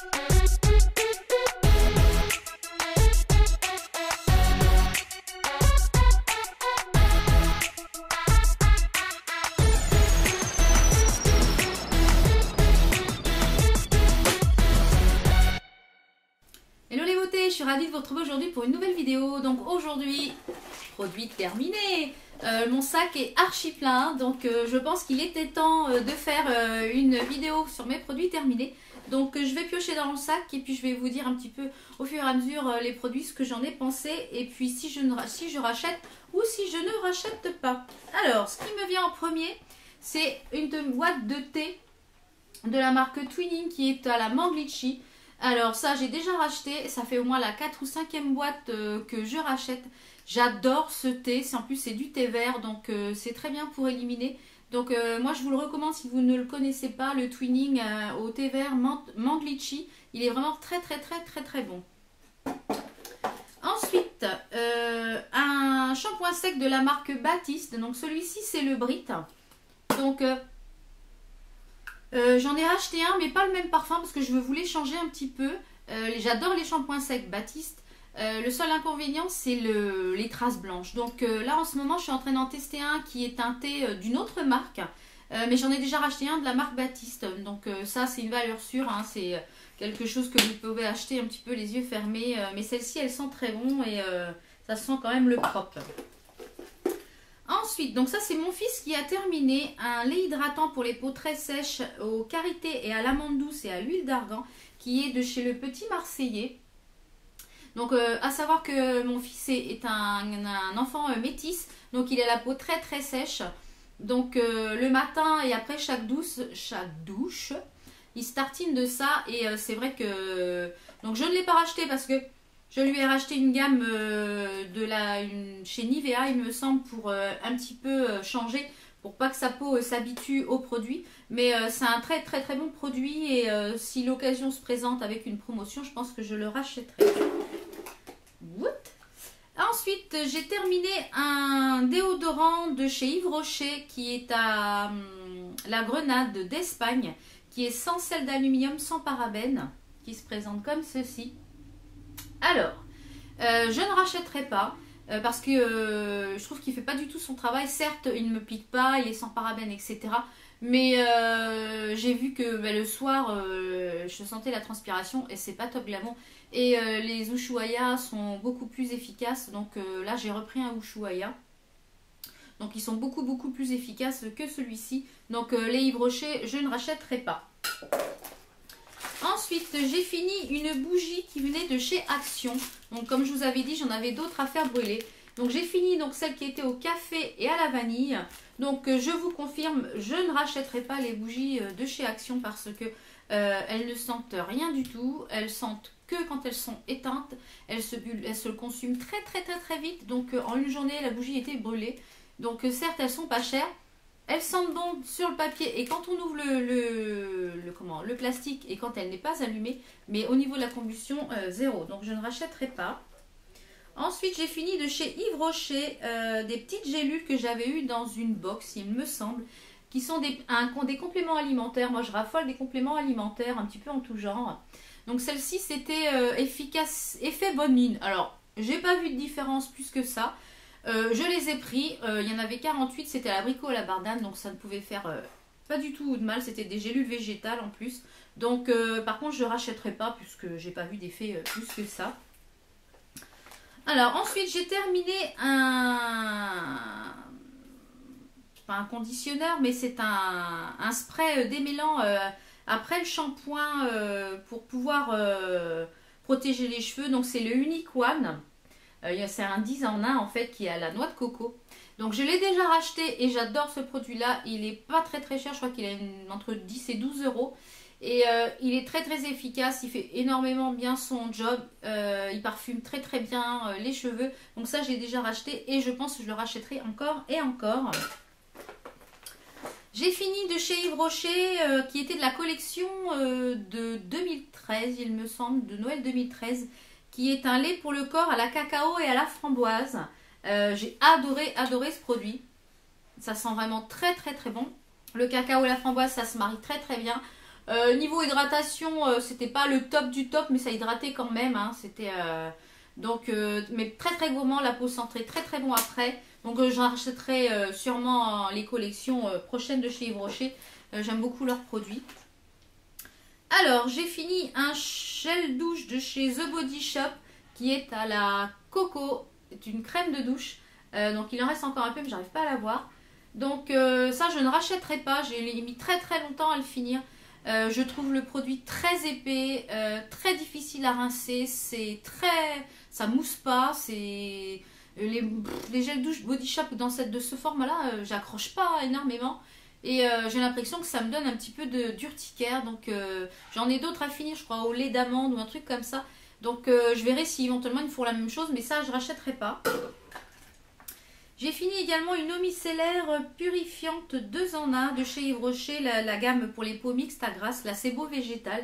Hello les beautés, je suis ravie de vous retrouver aujourd'hui pour une nouvelle vidéo. Donc aujourd'hui, produit terminé. Mon sac est archi plein, donc je pense qu'il était temps de faire une vidéo sur mes produits terminés. Donc je vais piocher dans le sac et puis je vais vous dire un petit peu au fur et à mesure les produits, ce que j'en ai pensé et puis si je rachète ou si je ne rachète pas. Alors, ce qui me vient en premier, c'est une boîte de thé de la marque Twinning qui est à la mangue litchi. Alors ça j'ai déjà racheté, ça fait au moins la 4 ou 5e boîte que je rachète. J'adore ce thé, en plus c'est du thé vert donc c'est très bien pour éliminer. Donc moi je vous le recommande si vous ne le connaissez pas, le Twinning au thé vert mangue litchi. Il est vraiment très bon. Ensuite un shampoing sec de la marque Baptiste, donc celui-ci c'est le Brit. Donc j'en ai racheté un mais pas le même parfum parce que je voulais changer un petit peu. J'adore les shampoings secs Baptiste. Le seul inconvénient c'est les traces blanches. Donc là en ce moment je suis en train d'en tester un qui est teinté d'une autre marque. Mais j'en ai déjà racheté un de la marque Baptiste. Donc ça c'est une valeur sûre, hein. C'est quelque chose que vous pouvez acheter un petit peu les yeux fermés. Mais celle-ci elle sent très bon et ça sent quand même le propre. Ensuite, donc ça c'est mon fils qui a terminé un lait hydratant pour les peaux très sèches au karité et à l'amande douce et à l'huile d'argan qui est de chez Le Petit Marseillais. Donc à savoir que mon fils est un enfant métis, donc il a la peau très sèche. Donc le matin et après chaque douche, il se tartine de ça et c'est vrai que... Donc je ne l'ai pas racheté parce que je lui ai racheté une gamme chez Nivea, il me semble, pour un petit peu changer, pour pas que sa peau s'habitue au produit. Mais c'est un très bon produit et si l'occasion se présente avec une promotion, je pense que je le rachèterai. Ensuite, j'ai terminé un déodorant de chez Yves Rocher qui est à la Grenade d'Espagne, qui est sans sel d'aluminium, sans parabènes, qui se présente comme ceci. Alors, je ne rachèterai pas parce que je trouve qu'il ne fait pas du tout son travail. Certes, il ne me pique pas, il est sans parabènes, etc. Mais j'ai vu que le soir, je sentais la transpiration et c'est pas top glamour. Et les Ushuaïa sont beaucoup plus efficaces. Donc là, j'ai repris un Ushuaïa. Donc ils sont beaucoup plus efficaces que celui-ci. Donc les Yves Rocher, je ne rachèterai pas. Ensuite, j'ai fini une bougie qui venait de chez Action. Donc, comme je vous avais dit, j'en avais d'autres à faire brûler. Donc, j'ai fini celle qui était au café et à la vanille. Donc, je vous confirme, je ne rachèterai pas les bougies de chez Action parce que elles ne sentent rien du tout. Elles sentent que quand elles sont éteintes. Elles se consument très vite. Donc, en une journée, la bougie était brûlée. Donc, certes, elles sont pas chères. Elles sentent bon sur le papier et quand on ouvre le plastique et quand elle n'est pas allumée, mais au niveau de la combustion, zéro. Donc je ne rachèterai pas. Ensuite, j'ai fini de chez Yves Rocher des petites gélules que j'avais eues dans une box, il me semble, qui sont des compléments alimentaires. Moi, je raffole des compléments alimentaires un petit peu en tout genre. Donc celle-ci, c'était efficace, effet bonne mine. Alors, j'ai pas vu de différence plus que ça. Je les ai pris, il y en avait 48, c'était à l'abricot à la bardane, donc ça ne pouvait faire pas du tout de mal, c'était des gélules végétales en plus. Donc par contre je ne rachèterai pas puisque j'ai pas vu d'effet plus que ça. Alors ensuite j'ai terminé pas un conditionneur, mais c'est un spray démêlant après le shampoing pour pouvoir protéger les cheveux. Donc c'est le Unique One. C'est un 10 en 1 en fait qui est à la noix de coco. Donc je l'ai déjà racheté et j'adore ce produit là. Il est pas très cher, je crois qu'il a entre 10 et 12 euros. Et il est très efficace, il fait énormément bien son job. Il parfume très bien les cheveux. Donc ça j'ai déjà racheté et je pense que je le rachèterai encore et encore. J'ai fini de chez Yves Rocher qui était de la collection de 2013, il me semble, de Noël 2013. Qui est un lait pour le corps à la cacao et à la framboise. J'ai adoré ce produit. Ça sent vraiment très bon. Le cacao et la framboise, ça se marie très bien. Niveau hydratation, c'était pas le top du top, mais ça hydratait quand même. Hein, c'était mais très très gourmand, la peau sentait très très bon après. Donc j'en rachèterai sûrement les collections prochaines de chez Yves Rocher. J'aime beaucoup leurs produits. Alors j'ai fini un gel douche de chez The Body Shop qui est à la coco. C'est une crème de douche. Donc il en reste encore un peu mais j'arrive pas à la voir. Donc ça je ne rachèterai pas. J'ai mis très très longtemps à le finir. Je trouve le produit très épais, très difficile à rincer. Ça mousse pas. C'est les gels douche Body Shop de ce format-là, j'accroche pas énormément. Et j'ai l'impression que ça me donne un petit peu d'urticaire. Donc j'en ai d'autres à finir, je crois, au lait d'amande ou un truc comme ça. Donc je verrai si éventuellement ils me font la même chose, mais ça je rachèterai pas. J'ai fini également une eau micellaire purifiante 2 en 1 de chez Yves Rocher, la gamme pour les peaux mixtes à grasse, la Sebo végétale,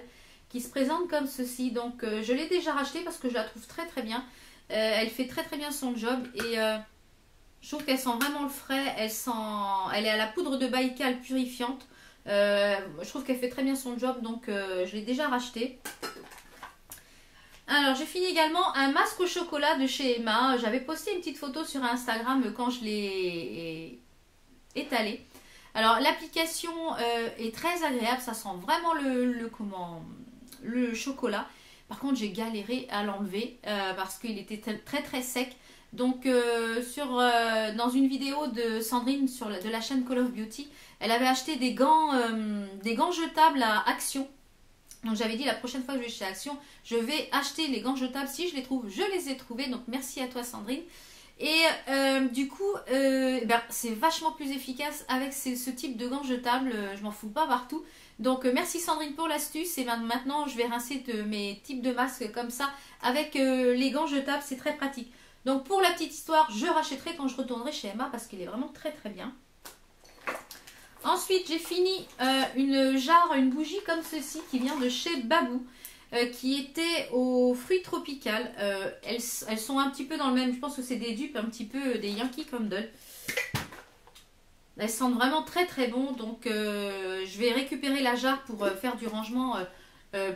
qui se présente comme ceci. Donc je l'ai déjà rachetée parce que je la trouve très très bien. Elle fait très très bien son job et je trouve qu'elle sent vraiment le frais. Elle est à la poudre de baïkal purifiante. Je trouve qu'elle fait très bien son job, donc je l'ai déjà racheté. Alors j'ai fini également un masque au chocolat de chez Emma. J'avais posté une petite photo sur Instagram quand je l'ai étalé. Alors l'application est très agréable, ça sent vraiment le chocolat. Par contre j'ai galéré à l'enlever parce qu'il était très très sec. Donc dans une vidéo de Sandrine de la chaîne Call of Beauty, elle avait acheté des gants jetables à Action. Donc j'avais dit la prochaine fois que je vais chez Action, je vais acheter les gants jetables si je les trouve. Je les ai trouvés, donc merci à toi Sandrine. Et du coup, c'est vachement plus efficace avec ce type de gants jetables. Je m'en fous pas partout. Donc merci Sandrine pour l'astuce. Et maintenant, je vais rincer mes types de masques comme ça avec les gants jetables. C'est très pratique. Donc pour la petite histoire, je rachèterai quand je retournerai chez Emma parce qu'il est vraiment très très bien. Ensuite, j'ai fini une bougie comme ceci qui vient de chez Babou. Qui était aux fruits tropicales. Elles sont un petit peu dans le même, je pense que c'est des dupes un petit peu des Yankee Candle. Elles sentent vraiment très très bon, donc je vais récupérer la jarre pour faire du rangement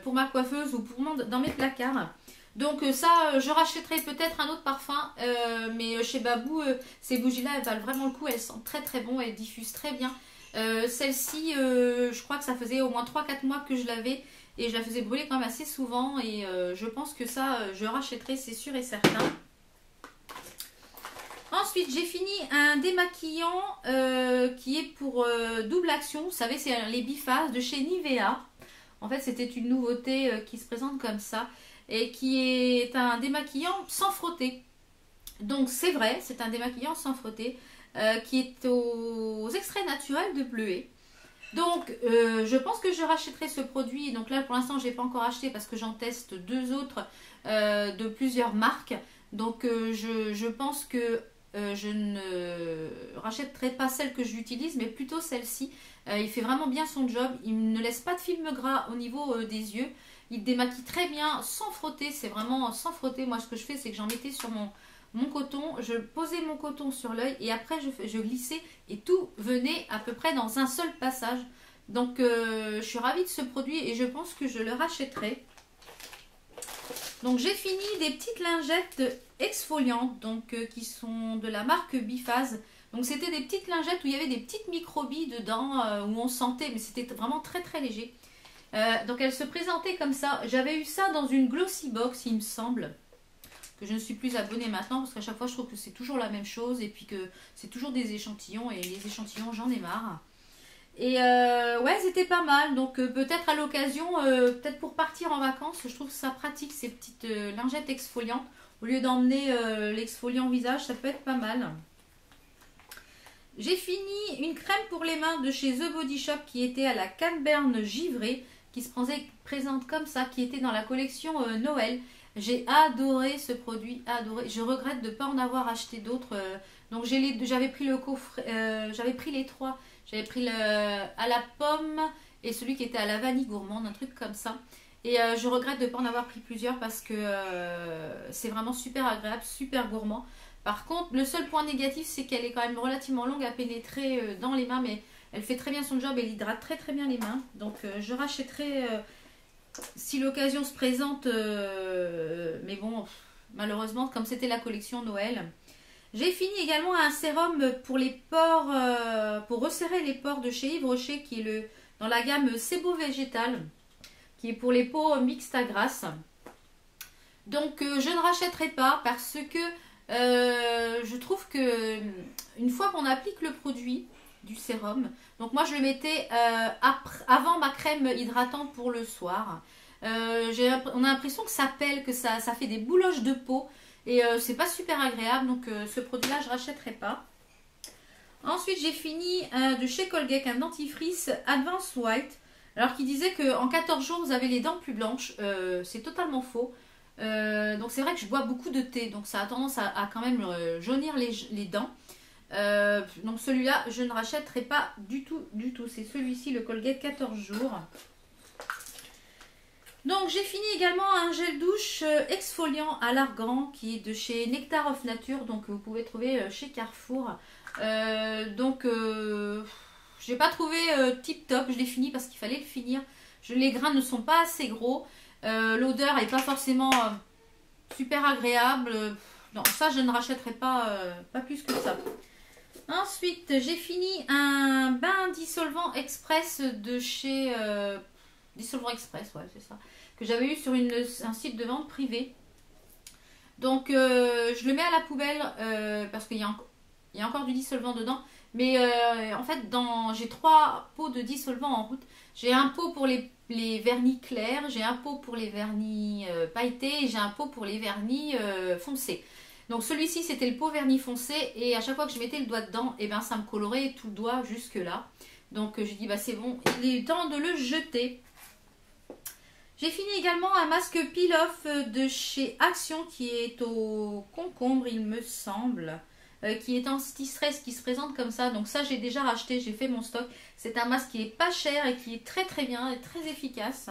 pour ma coiffeuse ou dans mes placards. Donc ça, je rachèterai peut-être un autre parfum, mais chez Babou, ces bougies-là, elles valent vraiment le coup, elles sentent très très bon, elles diffusent très bien. Celle-ci, je crois que ça faisait au moins 3-4 mois que je l'avais. Et je la faisais brûler quand même assez souvent. Et je pense que ça, je rachèterai, c'est sûr et certain. Ensuite, j'ai fini un démaquillant qui est pour double action. Vous savez, c'est les biphases de chez Nivea. En fait, c'était une nouveauté qui se présente comme ça. Et qui est un démaquillant sans frotter. Donc, c'est vrai, c'est un démaquillant sans frotter. Qui est aux extraits naturels de bleuet. Donc je pense que je rachèterai ce produit. Donc là pour l'instant je n'ai pas encore acheté parce que j'en teste 2 autres de plusieurs marques. Donc je pense que je ne rachèterai pas celle que j'utilise mais plutôt celle-ci. Il fait vraiment bien son job. Il ne laisse pas de film gras au niveau des yeux. Il démaquille très bien sans frotter. C'est vraiment sans frotter. Moi ce que je fais c'est que j'en mettais sur mon coton, je posais mon coton sur l'œil et après je glissais et tout venait à peu près dans un seul passage. Donc je suis ravie de ce produit et je pense que je le rachèterai. Donc j'ai fini des petites lingettes exfoliantes donc qui sont de la marque Biphase. Donc c'était des petites lingettes où il y avait des petites microbilles dedans où on sentait, mais c'était vraiment très très léger. Donc elles se présentaient comme ça. J'avais eu ça dans une Glossy Box il me semble. Que je ne suis plus abonnée maintenant parce qu'à chaque fois je trouve que c'est toujours la même chose et puis que c'est toujours des échantillons et les échantillons j'en ai marre. Et ouais c'était pas mal donc peut-être à l'occasion, peut-être pour partir en vacances, je trouve ça pratique ces petites lingettes exfoliantes. Au lieu d'emmener l'exfoliant visage, ça peut être pas mal. J'ai fini une crème pour les mains de chez The Body Shop qui était à la Canberne givrée, qui se présente comme ça, qui était dans la collection Noël. J'ai adoré ce produit, adoré. Je regrette de ne pas en avoir acheté d'autres. Donc j'avais pris le coffret, j'avais pris les 3. J'avais pris à la pomme et celui qui était à la vanille gourmande, un truc comme ça. Et je regrette de ne pas en avoir pris plusieurs parce que c'est vraiment super agréable, super gourmand. Par contre, le seul point négatif, c'est qu'elle est quand même relativement longue à pénétrer dans les mains. Mais Elle fait très bien son job, elle hydrate très très bien les mains. Donc je rachèterai si l'occasion se présente. Mais bon, malheureusement, comme c'était la collection Noël. J'ai fini également un sérum pour les pores, pour resserrer les pores de chez Yves Rocher, qui est dans la gamme Sebo Végétal, qui est pour les peaux mixtes à grasse. Donc je ne rachèterai pas parce que je trouve que une fois qu'on applique le produit du sérum, donc moi je le mettais avant ma crème hydratante pour le soir. On a l'impression que ça pèle, que ça fait des bouloches de peau. Et c'est pas super agréable, donc ce produit-là, je rachèterai pas. Ensuite, j'ai fini de chez Colgate un dentifrice Advanced White. Alors qu'il disait qu'en 14 jours, vous avez les dents plus blanches. C'est totalement faux. Donc c'est vrai que je bois beaucoup de thé, donc ça a tendance à quand même jaunir les dents. Donc celui-là, je ne rachèterai pas du tout. C'est celui-ci, le Colgate 14 jours. Donc j'ai fini également un gel douche exfoliant à l'argan qui est de chez Nectar of Nature, donc vous pouvez trouver chez Carrefour. J'ai pas trouvé tip top, je l'ai fini parce qu'il fallait le finir. Les grains ne sont pas assez gros, l'odeur est pas forcément super agréable. Non, ça je ne rachèterai pas, pas plus que ça. Ensuite j'ai fini un bain dissolvant express de chez... Dissolvant Express, ouais, c'est ça. Que j'avais eu sur un site de vente privée. Donc, je le mets à la poubelle parce qu'il y a encore du dissolvant dedans. Mais en fait, j'ai 3 pots de dissolvant en route. J'ai un pot pour les vernis clairs, j'ai un pot pour les vernis pailletés et j'ai un pot pour les vernis foncés. Donc, celui-ci, c'était le pot vernis foncé. Et à chaque fois que je mettais le doigt dedans, et ben, ça me colorait tout le doigt jusque là. Donc, j'ai dit, bah, c'est bon, il est temps de le jeter. J'ai fini également un masque peel-off de chez Action qui est au concombre, il me semble, qui est anti-stress, qui se présente comme ça. Donc ça, j'ai déjà racheté, j'ai fait mon stock. C'est un masque qui est pas cher et qui est très très bien et très efficace.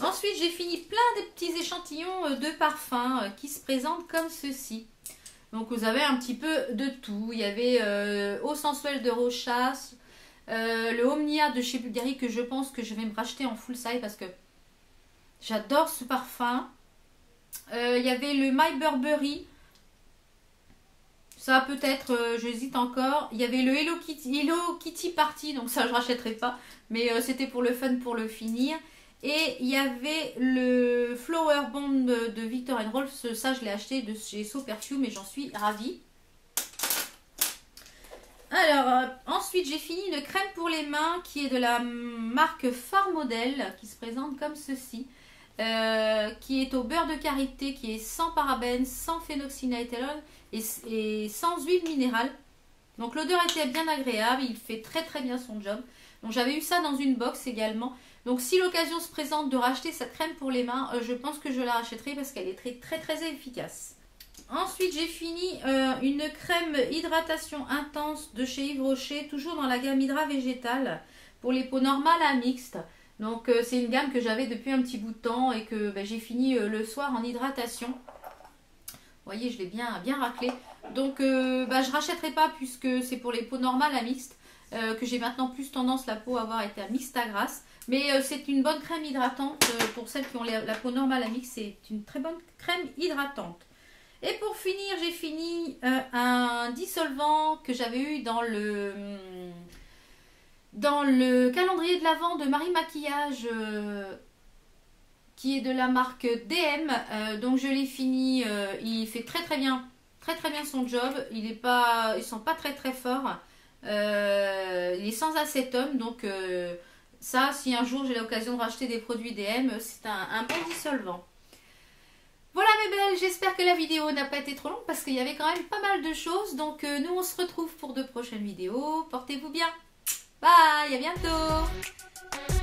Ensuite, j'ai fini plein de petits échantillons de parfums qui se présentent comme ceci. Donc vous avez un petit peu de tout. Il y avait Eau Sensuelle de Rochas, le Omnia de chez Bulgari que je pense que je vais me racheter en full size parce que j'adore ce parfum. Il y avait le My Burberry. Ça peut-être, j'hésite encore. Il y avait le Hello Kitty Party. Donc ça je rachèterai pas. Mais c'était pour le fun, pour le finir. Et il y avait le Flower Bomb de Viktor & Rolf. Ça je l'ai acheté de chez So Perfume et j'en suis ravie. Alors, ensuite j'ai fini une crème pour les mains qui est de la marque Far Model. Qui se présente comme ceci. Qui est au beurre de karité, qui est sans parabènes, sans phénoxyéthanol et sans huile minérale. Donc l'odeur était bien agréable, il fait très très bien son job. Donc j'avais eu ça dans une box également. Donc si l'occasion se présente de racheter cette crème pour les mains, je pense que je la rachèterai parce qu'elle est très très très efficace. Ensuite j'ai fini une crème hydratation intense de chez Yves Rocher, toujours dans la gamme Hydra Végétal, pour les peaux normales à mixtes. Donc c'est une gamme que j'avais depuis un petit bout de temps et que j'ai fini le soir en hydratation. Vous voyez, je l'ai bien raclé. Donc je rachèterai pas puisque c'est pour les peaux normales à mixte. Que j'ai maintenant plus tendance la peau à avoir été à mixte à grasse. Mais c'est une bonne crème hydratante pour celles qui ont la peau normale à mixte. C'est une très bonne crème hydratante. Et pour finir, j'ai fini un dissolvant que j'avais eu dans le calendrier de l'Avent de Marie Maquillage qui est de la marque DM. Donc je l'ai fini, il fait très très bien son job. Il sent pas très très fort. Il est sans acétone, donc ça, si un jour j'ai l'occasion de racheter des produits DM, c'est un bon dissolvant. Voilà mes belles, j'espère que la vidéo n'a pas été trop longue parce qu'il y avait quand même pas mal de choses. Donc nous on se retrouve pour de prochaines vidéos. Portez-vous bien. Bye, à bientôt.